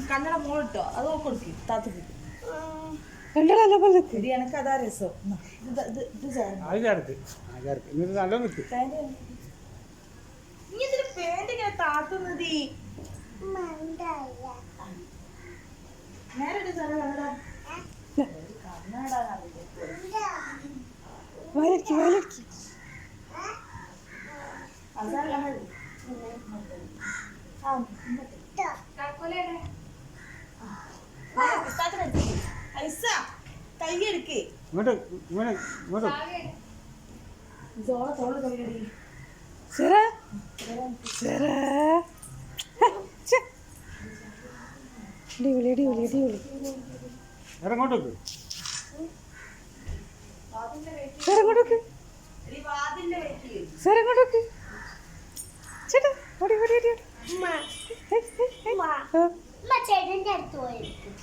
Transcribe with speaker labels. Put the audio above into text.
Speaker 1: കണ്ണട മോളിട്ടോ അത് കൊടുക്കും താത്തക്ക് എനിക്ക് അതാ രസം ഇതിന് പേന്റ് ഇങ്ങനെ താത്തുന്നത് നേരെ കൈയെടുക്കേ തോള് കൈയടി
Speaker 2: ചേട്ടൻ്റെ അടുത്ത് പോയിരിക്കും